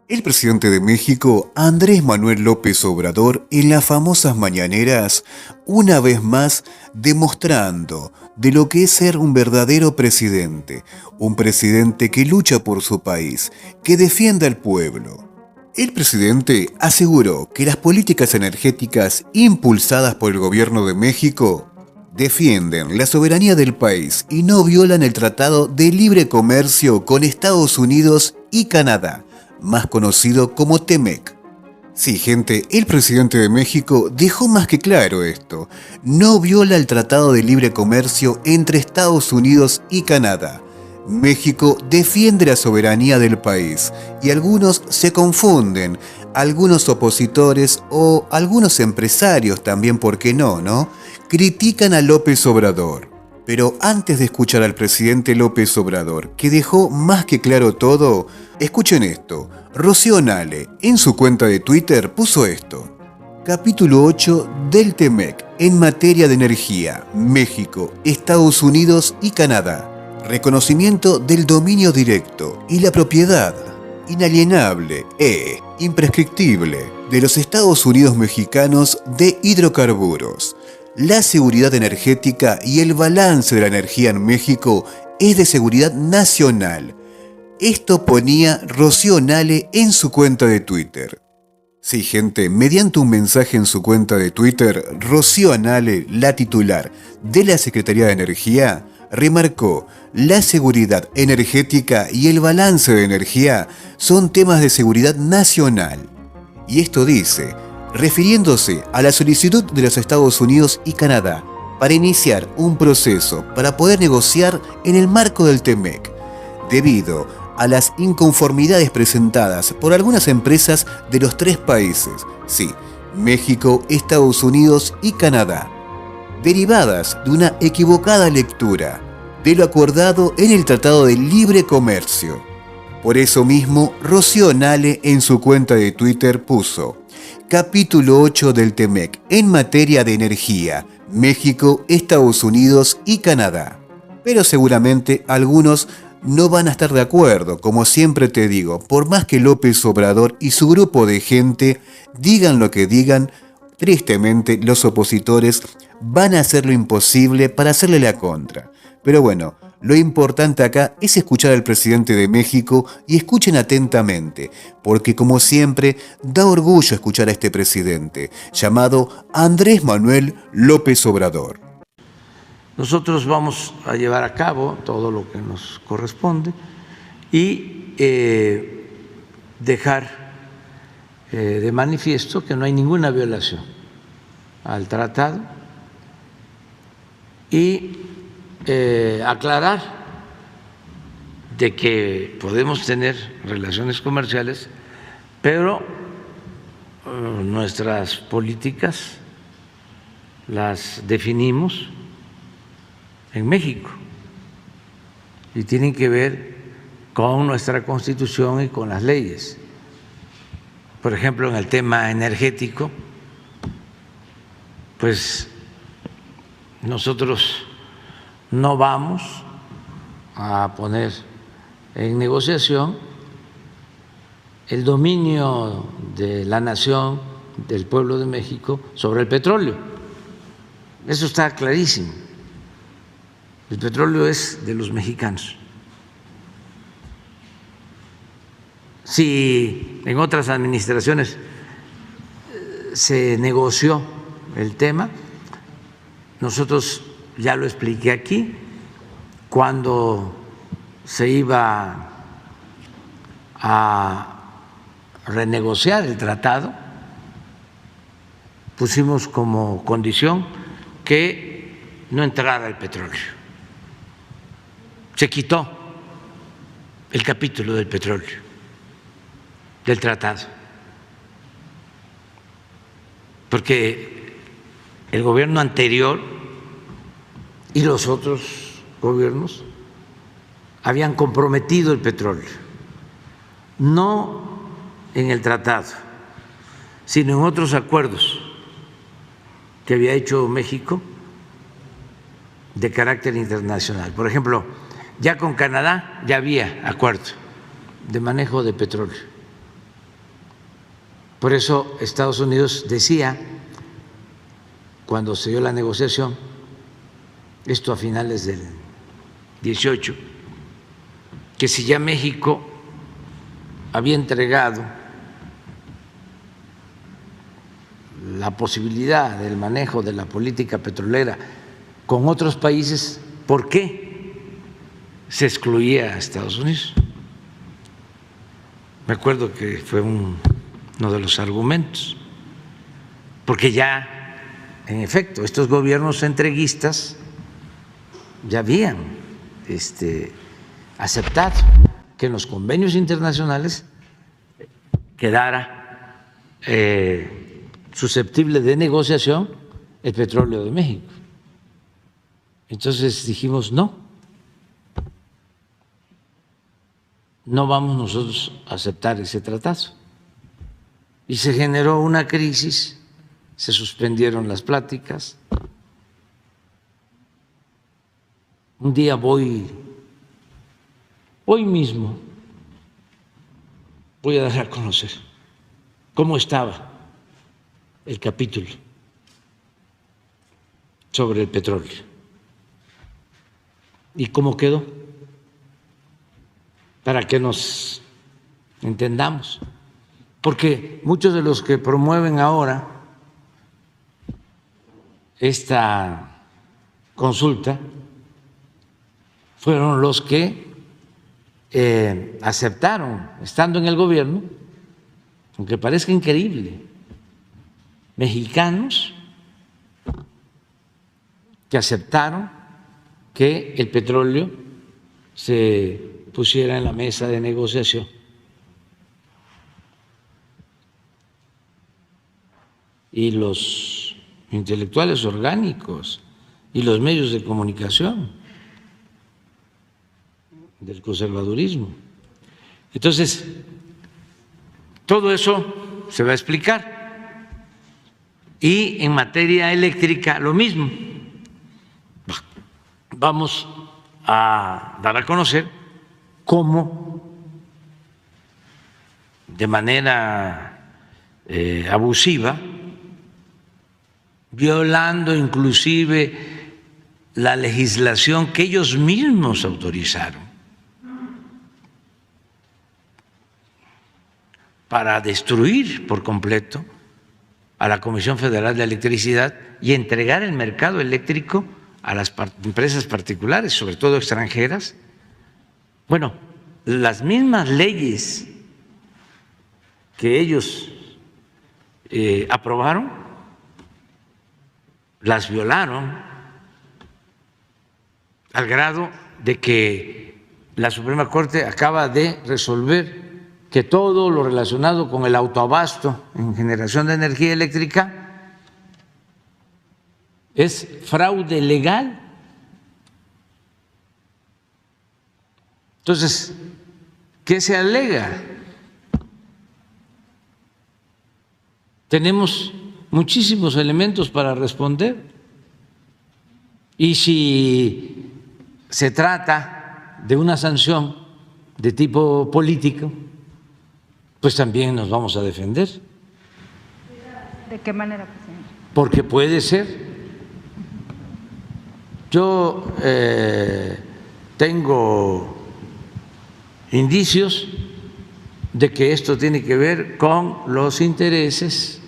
El presidente de México, Andrés Manuel López Obrador, en las famosas mañaneras, una vez más demostrando de lo que es ser un verdadero presidente, un presidente que lucha por su país, que defiende al pueblo. El presidente aseguró que las políticas energéticas impulsadas por el gobierno de México defienden la soberanía del país y no violan el Tratado de Libre Comercio con Estados Unidos y Canadá, más conocido como TEMEC. Sí, gente, el presidente de México dejó más que claro esto. No viola el Tratado de Libre Comercio entre Estados Unidos y Canadá. México defiende la soberanía del país y algunos se confunden, algunos opositores o algunos empresarios también, ¿por qué no? Critican a López Obrador. Pero antes de escuchar al presidente López Obrador, que dejó más que claro todo, escuchen esto. Rocío Nale, en su cuenta de Twitter, puso esto. Capítulo 8 del TEMEC en materia de energía, México, Estados Unidos y Canadá. Reconocimiento del dominio directo y la propiedad inalienable e imprescriptible de los Estados Unidos mexicanos de hidrocarburos. La seguridad energética y el balance de la energía en México es de seguridad nacional. Esto ponía Rocío Nale en su cuenta de Twitter. Sí, gente, mediante un mensaje en su cuenta de Twitter, Rocío Nale, la titular de la Secretaría de Energía, remarcó: la seguridad energética y el balance de energía son temas de seguridad nacional. Y esto dice, refiriéndose a la solicitud de los Estados Unidos y Canadá para iniciar un proceso para poder negociar en el marco del TEMEC, debido a las inconformidades presentadas por algunas empresas de los tres países, sí, México, Estados Unidos y Canadá, derivadas de una equivocada lectura de lo acordado en el Tratado de Libre Comercio. Por eso mismo, Rocío Nale en su cuenta de Twitter puso: Capítulo 8 del TEMEC en materia de energía, México, Estados Unidos y Canadá. Pero seguramente algunos no van a estar de acuerdo, como siempre te digo, por más que López Obrador y su grupo de gente digan lo que digan, tristemente los opositores van a hacer lo imposible para hacerle la contra. Pero bueno, lo importante acá es escuchar al presidente de México y escuchen atentamente, porque como siempre da orgullo escuchar a este presidente, llamado Andrés Manuel López Obrador. Nosotros vamos a llevar a cabo todo lo que nos corresponde y dejar de manifiesto que no hay ninguna violación al tratado y aclarar de que podemos tener relaciones comerciales, pero nuestras políticas las definimos en México y tienen que ver con nuestra Constitución y con las leyes. Por ejemplo, en el tema energético, pues nosotros no vamos a poner en negociación el dominio de la nación, del pueblo de México, sobre el petróleo. Eso está clarísimo. El petróleo es de los mexicanos. Si en otras administraciones se negoció el tema, nosotros ya lo expliqué aquí, cuando se iba a renegociar el tratado, pusimos como condición que no entrara el petróleo. Se quitó el capítulo del petróleo del tratado, porque el gobierno anterior y los otros gobiernos habían comprometido el petróleo, no en el tratado, sino en otros acuerdos que había hecho México de carácter internacional. Por ejemplo, ya con Canadá ya había acuerdo de manejo de petróleo Por eso Estados Unidos decía, cuando se dio la negociación, esto a finales del 18, que si ya México había entregado la posibilidad del manejo de la política petrolera con otros países, ¿por qué se excluía a Estados Unidos? Me acuerdo que fue uno de los argumentos, porque ya, en efecto, estos gobiernos entreguistas ya habían aceptado que en los convenios internacionales quedara susceptible de negociación el petróleo de México. Entonces dijimos no vamos nosotros a aceptar ese tratado. Y se generó una crisis, se suspendieron las pláticas. Un día hoy mismo voy a dar a conocer cómo estaba el capítulo sobre el petróleo y cómo quedó, para que nos entendamos, porque muchos de los que promueven ahora esta consulta fueron los que aceptaron, estando en el gobierno, aunque parezca increíble, mexicanos que aceptaron que el petróleo se pusiera en la mesa de negociación. Y los intelectuales orgánicos y los medios de comunicación del conservadurismo. Entonces, todo eso se va a explicar. Y en materia eléctrica, lo mismo. Vamos a dar a conocer cómo, de manera abusiva, violando inclusive la legislación que ellos mismos autorizaron para destruir por completo a la Comisión Federal de Electricidad y entregar el mercado eléctrico a las empresas particulares, sobre todo extranjeras. Bueno, las mismas leyes que ellos aprobaron, las violaron al grado de que la Suprema Corte acaba de resolver que todo lo relacionado con el autoabasto en generación de energía eléctrica es fraude legal. Entonces, ¿qué se alega? Tenemos muchísimos elementos para responder. Y si se trata de una sanción de tipo político, pues también nos vamos a defender. ¿De qué manera, presidente? Porque puede ser. Yo tengo indicios de que esto tiene que ver con los intereses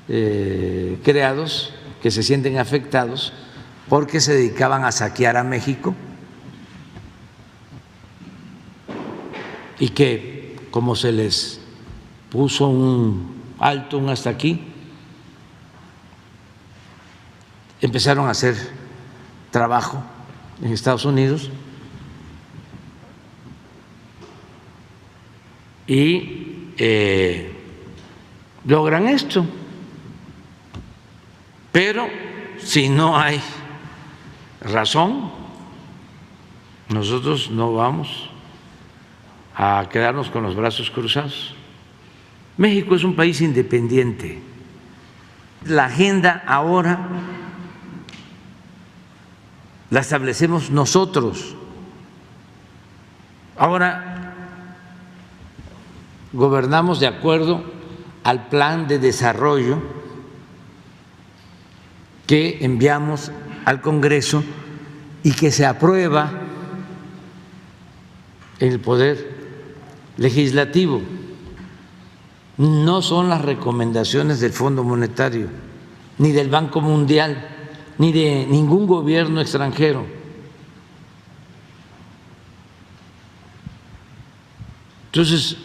creados, que se sienten afectados porque se dedicaban a saquear a México y que, como se les puso un alto, un hasta aquí, empezaron a hacer trabajo en Estados Unidos y logran esto. Pero si no hay razón, nosotros no vamos a quedarnos con los brazos cruzados. México es un país independiente. La agenda ahora la establecemos nosotros. Ahora gobernamos de acuerdo al plan de desarrollo que enviamos al Congreso y que se aprueba en el Poder Legislativo. No son las recomendaciones del Fondo Monetario, ni del Banco Mundial, ni de ningún gobierno extranjero. Entonces,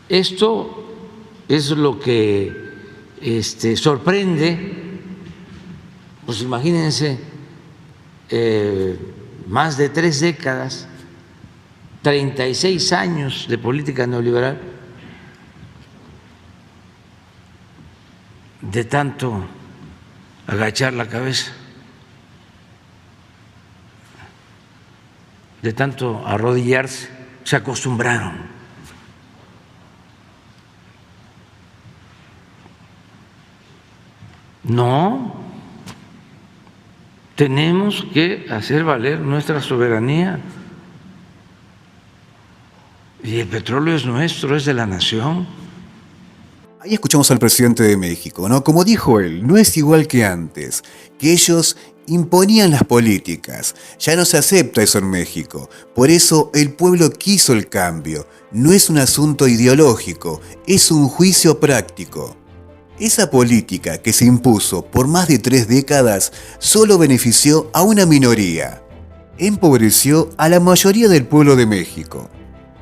esto es lo que sorprende. Pues imagínense, más de 3 décadas, 36 años de política neoliberal, de tanto agachar la cabeza, de tanto arrodillarse, se acostumbraron. No, tenemos que hacer valer nuestra soberanía. Y el petróleo es nuestro, es de la nación. Ahí escuchamos al presidente de México, ¿no? Como dijo él, no es igual que antes, que ellos imponían las políticas. Ya no se acepta eso en México. Por eso el pueblo quiso el cambio. No es un asunto ideológico, es un juicio práctico. Esa política que se impuso por más de 3 décadas solo benefició a una minoría. Empobreció a la mayoría del pueblo de México.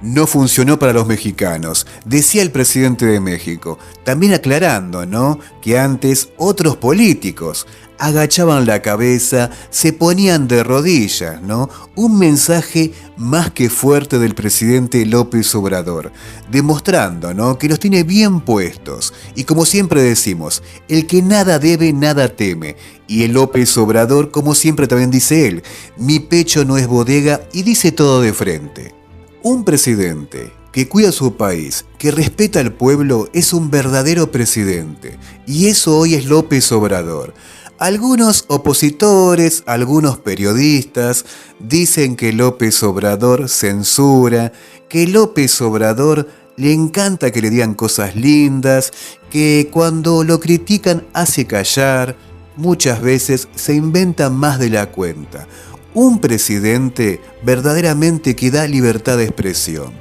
No funcionó para los mexicanos, decía el presidente de México, también aclarando, ¿no?, que antes otros políticos agachaban la cabeza, se ponían de rodillas, ¿no? Un mensaje más que fuerte del presidente López Obrador, demostrando, ¿no?, que los tiene bien puestos. Y como siempre decimos, el que nada debe, nada teme. Y el López Obrador, como siempre también dice él, mi pecho no es bodega, y dice todo de frente. Un presidente que cuida su país, que respeta al pueblo, es un verdadero presidente. Y eso hoy es López Obrador. Algunos opositores, algunos periodistas dicen que López Obrador censura, que López Obrador le encanta que le digan cosas lindas, que cuando lo critican hace callar, muchas veces se inventa más de la cuenta. Un presidente verdaderamente que da libertad de expresión.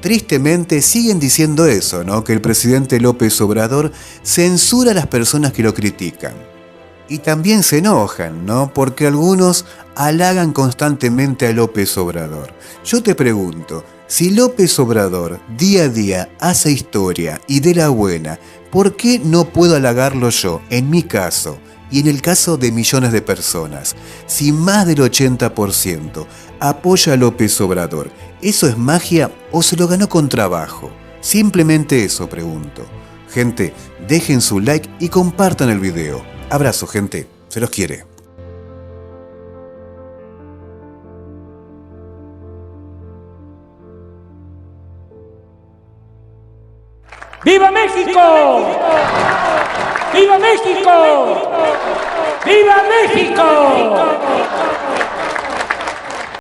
Tristemente siguen diciendo eso, ¿no?, que el presidente López Obrador censura a las personas que lo critican. Y también se enojan, ¿no?, porque algunos halagan constantemente a López Obrador. Yo te pregunto, si López Obrador día a día hace historia y de la buena, ¿por qué no puedo halagarlo yo, en mi caso, y en el caso de millones de personas? Si más del 80% apoya a López Obrador, ¿eso es magia o se lo ganó con trabajo? Simplemente eso pregunto. Gente, dejen su like y compartan el video. Abrazo, gente. Se los quiere. ¡Viva México! ¡Viva México! ¡Viva México!